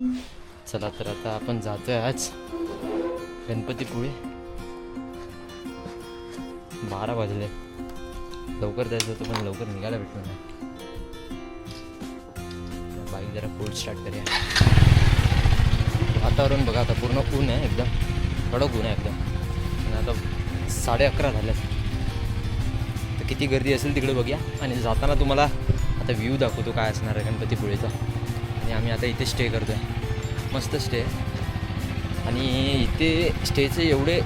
चला तर आता आपण जातोय आज गणपतीपुळे. 12 वाजले. लवकर जायचं होतं पण लवकर निघायला भेटलं नाही. बाईक जरा फुल स्टार्ट करूया. वातावरण बघा आता पूर्ण ऊन आहे, एकदम कडक ऊन आहे एकदम. आणि आता 11:30 झाले. तर किती गर्दी असेल तिकडे बघूया. आणि जाताना तुम्हाला आता व्ह्यू दाखवतो काय असणार आहे गणपतीपुळेचा. आणि आम्ही आता इथे स्टे करतो आहे. मस्त स्टे आहे. आणि इथे स्टेचे एवढे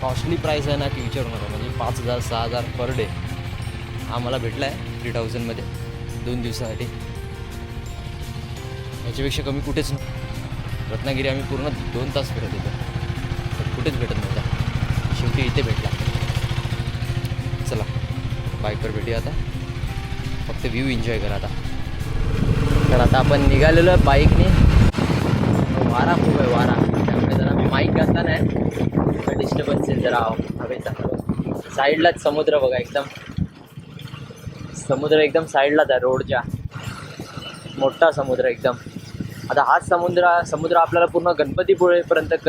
कॉस्टली प्राईस आहे ना की विचारू नका. म्हणजे 5,000 6,000 पर डे आम्हाला भेटला आहे 3000मध्ये 2 दिवसासाठी. याच्यापेक्षा कमी कुठेच नाही. रत्नागिरी आम्ही पूर्ण 2 तास फिरत होतो तर कुठेच भेटत नव्हता. शेवटी इथे भेटला. चला बाईकवर भेटूया आता. फक्त व्ह्यू एन्जॉय करा आता. तर आता आपण निघालेलो आहे बाईकने. वारा खूप आहे, वारा. त्यामुळे जरा मी माईक घातला नाही, डिस्टर्बन्स आहे जरा हवेचा. साईडलाच समुद्र बघा, एकदम समुद्र एकदम साईडलाच आहे रोडच्या. मोठा समुद्र एकदम. आता हाच समुद्र आपल्याला पूर्ण गणपतीपुळेपर्यंत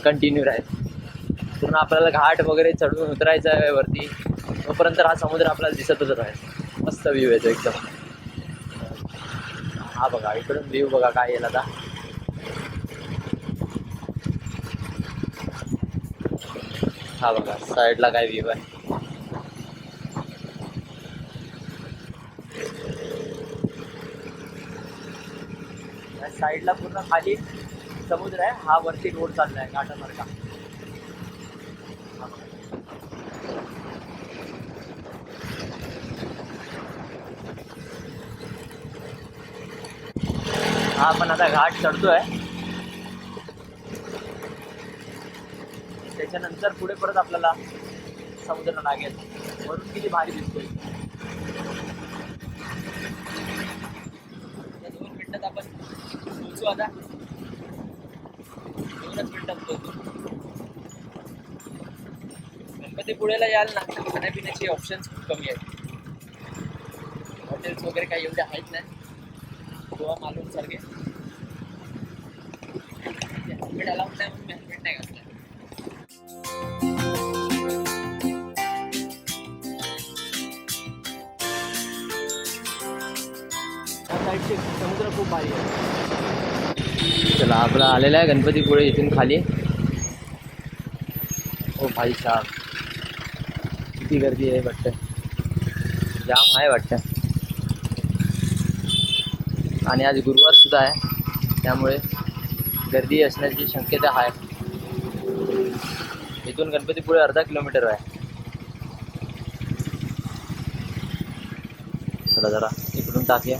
कंटिन्यू राहील. पूर्ण आपल्याला घाट वगैरे चढून उतरायचं आहे वरती, तोपर्यंत हा समुद्र आपल्याला दिसतच राहील. मस्त व्ह्यू येतो एकदम. हा बघा इकडून व्ह्यू बघा काय येईल आता. हा बघा साईडला काय व्ह्यू आहे. या साईडला पूर्ण खाली समुद्र आहे. हा वरती रोड चाललाय घाटासारखा. हा आपण आता घाट चढतोय. त्याच्यानंतर पुढे परत आपल्याला समुद्र लागेल. वरून किती भारी दिसतोय. 2 मिनिटात आपण पोहोचू. आता 2च मिनिटात पोहोचू. गणपतीपुळेला याल ना, खाण्यापिण्याचे ऑप्शन्स खूप कमी आहेत. हॉटेल्स वगैरे काही एवढे आहेत नाही. गोवा मालवण सारखे हेल्मेट अलाउड नाही म्हणून हेल्मेट नाही घातलं. साईडचे समुद्र खूप भारी आहे. चला आपला आलेला आहे गणपतीपुळे इथून खाली. ओ भाई साहब किती गर्दी आहे वाटतं. जाम आहे वाटतं. आणि आज गुरुवार सुद्धा आहे, त्यामुळे गर्दी असण्याची शक्यता आहे. इथून गणपतीपुळे अर्धा किलोमीटर आहे. चला जरा इकडून टाकूया.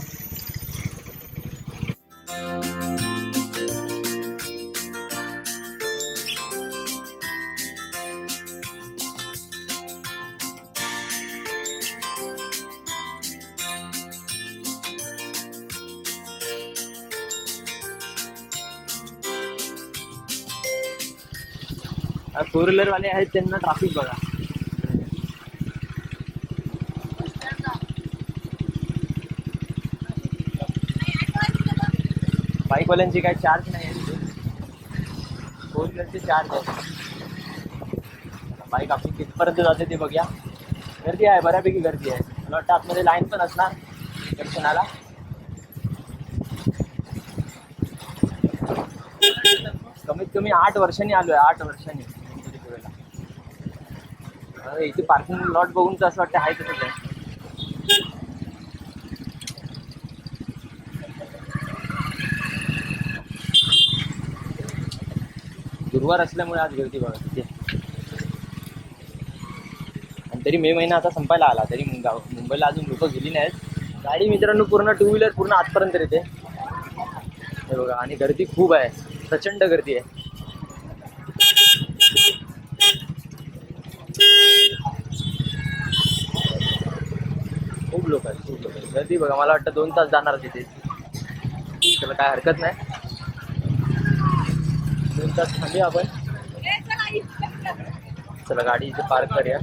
फोर व्हीलर वाले आहेत त्यांना ट्रॅफिक बघा. बाईकवाल्यांची काही चार्ज नाही आहे. फोर व्हीलरचे चार्ज आहे. बाईक आपली कितपर्यंत जाते ते बघूया. गर्दी आहे, बऱ्यापैकी गर्दी आहे. मला वाटतं आतमध्ये लाईन पण असणार दर्शनाला. कमीत कमी 8 वर्षांनी आलोय. 8 वर्षांनी गणपतीपुळेला. इथे पार्किंग लॉट बघून तर असं वाटतं आहे तसंच आहे. गुरुवार असल्यामुळे आज गर्दी बघा तिथे. आणि तरी मे महिना आता संपायला आला, तरी मुंबईला अजून लोक गेली नाहीत. गाडी मित्रांनो पूर्ण 2 व्हीलर पूर्ण आतपर्यंत येते हे बघा. आणि गर्दी खूप आहे, प्रचंड गर्दी आहे. खूप लोक आहेत, खूप लोक आहेत. गर्दी बघा. मला वाटतं 2 तास जाणार तिथे. त्याला काय हरकत नाही. 2 तास थांबूया आपण. चला गाडी इथे पार्क करूया.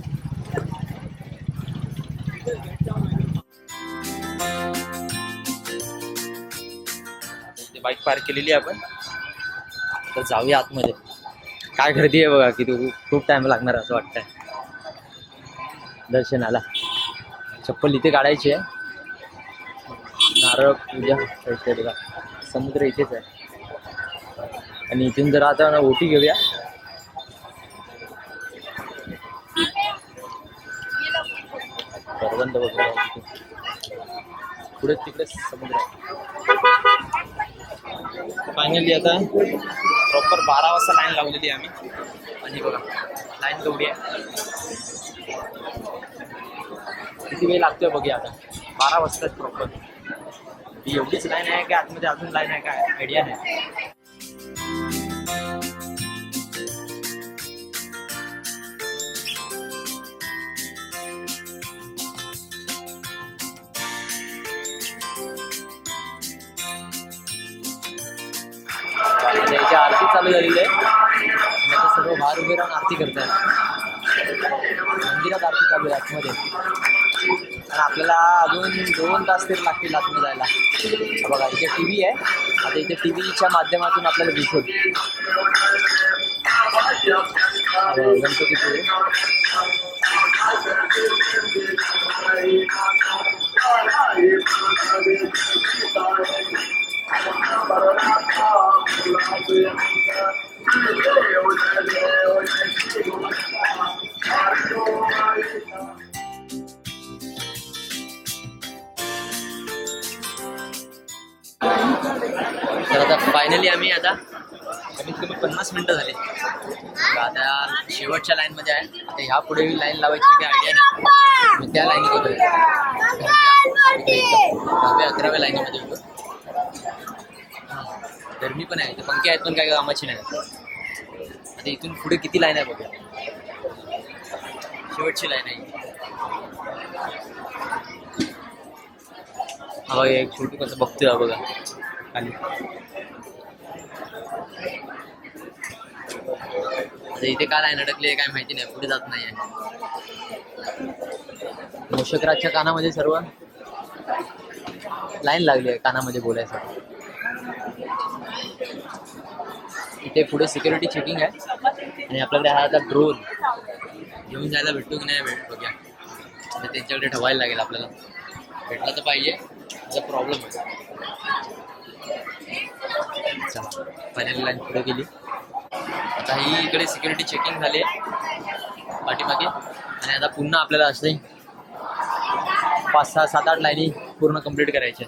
बाईक पार्क केलेली आहे आपण. तर जाऊया आतमध्ये. काय गर्दी आहे बघा, की खूप टाइम लागणार असं वाटतंय दर्शनाला. चप्पल इथे काढायची आहे. नारळ पूजा करते बघा. समुद्र इथेच आहे. आणि इथून जर आता ओटी घेऊया. करवंद वगैरे पुढे तिकडे समुद्र आहे. फायनली आता प्रॉपर 12 वाजता लाईन लावलेली आहे आम्ही. आणि बघा लाईन एवढी आहे. किती वेळ लागतोय बघूया आता. 12 वाजता प्रॉपर. ही एवढीच लाईन आहे की आतमध्ये अजून लाईन आहे काय आयडिया नाही. याची आरती चालू झालेली आहे. आता सर्व बाहेर उभे राहून आरती करतात. मंदिरात आरती चालू आहे आतमध्ये. आणि आपल्याला अजून 2 तास तरी लागतील आतमध्ये जायला. बघा इथे TV आहे. आता इथे TVच्या माध्यमातून आपल्याला दिसेल गणपतीपुळे. तर आता फायनली आम्ही आता कमीत कमी 50 मिनिटं झाली. आता शेवटच्या लाईनमध्ये आहे. आता ह्या पुढे लाईन लावायची काही आयडिया नाही. मी त्या लाईनीत होतो. 10-11व्या लाईनीमध्ये होतो. गरमी पण आहे. पंखे आहेत पण काय कामाची नाही. आता इथून पुढे किती लाईन आहे बघा. शेवटची लाईन आहे. हा बघा एक छोटू कसं बघतोय बघा खाली. आता इथे काय लाईन अडकली काय माहिती नाही. पुढे जात नाही आहे. मोशकराजच्या कानामध्ये सर्व लाईन लागली आहे कानामध्ये बोलायसाठी. इथे पुढे सिक्युरिटी चेकिंग आहे. आणि आपल्याकडे हा आता ड्रोन घेऊन जायला भेटतो की नाही भेट बघूया. तर त्यांच्याकडे ठेवायला लागेल आपल्याला. भेटला तर पाहिजे. त्याचा प्रॉब्लेम आहे. चला फायनली लाईन पुढे गेली. आता ही इकडे सिक्युरिटी चेकिंग झाली आहे पाठीमागे. आणि आता पुन्हा आपल्याला असे 5, 6, 7, 8 लाईनी पूर्ण कंप्लीट करायच्या.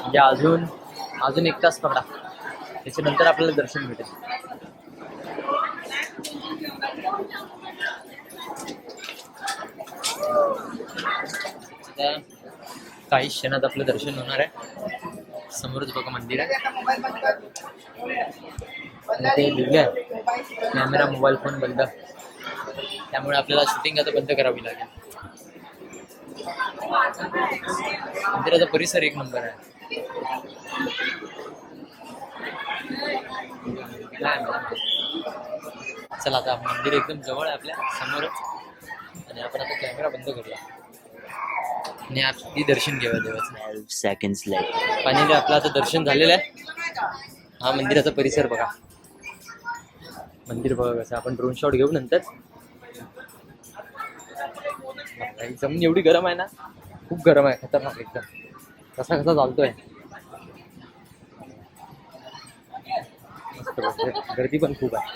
म्हणजे अजून 1 तास पकडा. त्याच्यानंतर आपल्याला दर्शन भेटेल. आता काही क्षणात आपलं दर्शन होणार आहे. समोरच बघा मंदिर आहे. ते लिहिले आहे कॅमेरा मोबाईल फोन बंद. त्यामुळे आपल्याला शूटिंग आता बंद करावी लागेल. मंदिराचा परिसर 1 नंबर आहे. चला आता मंदिर एकदम जवळ आहे आपल्या समोरच. आणि आपण आता कॅमेरा बंद करूया आणि आपली दर्शन घेऊया देवाचं. 12 seconds later. फायनली आपलं आता दर्शन झालेलं आहे. हा मंदिराचा परिसर बघा. मंदिर बघा कसं. आपण ड्रोन शॉट घेऊ नंतर. जमीन एवढी गरम आहे ना. खूप गरम आहे. खतरनाक एकदम. कसा चालतोय. मस्त. गर्दी पण खूप आहे.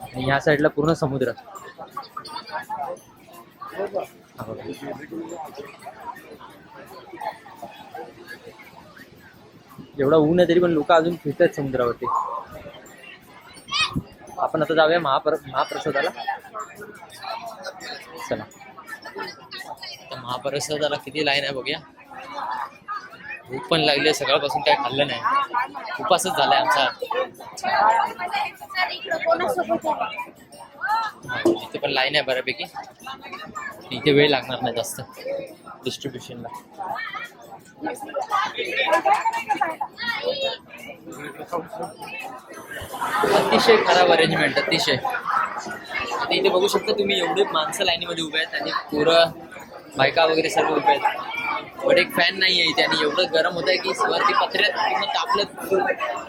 आणि ह्या साईडला पूर्ण समुद्र. एवढा ऊन आहे तरी पण लोक अजून फिरतात समुद्रावरती. आपण आता जाऊया महाप्रसादाला. चला आता महाप्रसादाला किती लाईन आहे बघूया. भूक पण लागली. सकाळपासून काय खाल्लं नाही. उपासच झालाय आमचा. इथे पण लाईन आहे बऱ्यापैकी. इथे वेळ लागणार नाही जास्त डिस्ट्रीब्युशनला. अतिशय खराब अरेंजमेंट. अतिशय. आता इथे बघू शकता तुम्ही एवढे माणसं लाईनीमध्ये उभे आहेत. आणि पोरं बायका वगैरे सर्व उभे आहेत. बट एक फॅन नाही आहे इथे आणि एवढं गरम होत आहे की वरती पत्र्यात पूर्ण तापलं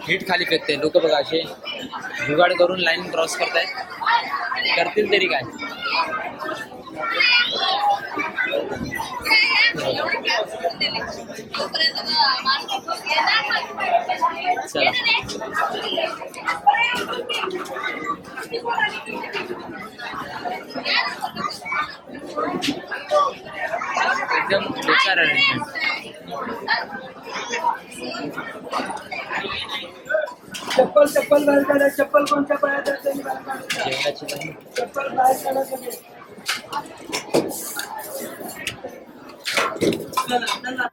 हीट खाली फेकते. लोक बघा असे जुगाड करून लाईन क्रॉस करतायत. करतील तरी काय. चला एकदम बेकार अरेंजमेंट. चप्पल बाहेर काढा. चप्पल कोणत्या पायात आहे ते बाहेर काढा. जेवणाची नाही. चप्पल बाहेर काढा सगळे. चला चला.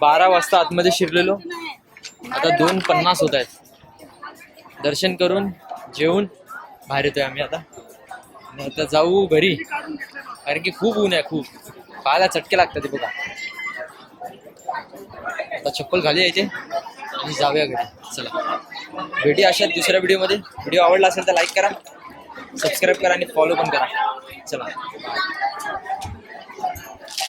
12 वाजता आतमध्ये शिरलेलो. आता 2:50 होत आहेत. दर्शन करून जेवून बाहेर येतोय आम्ही आता. आणि आता जाऊ घरी, कारण की खूप ऊन आहे. खूप पायाला चटके लागतात ते बघा. आता चप्पल घाली यायचे आणि जाऊया घरी. चला भेटी अशा दुसऱ्या व्हिडिओमध्ये. व्हिडिओ आवडला असेल तर लाईक करा, सबस्क्राईब करा आणि फॉलो पण करा. चला.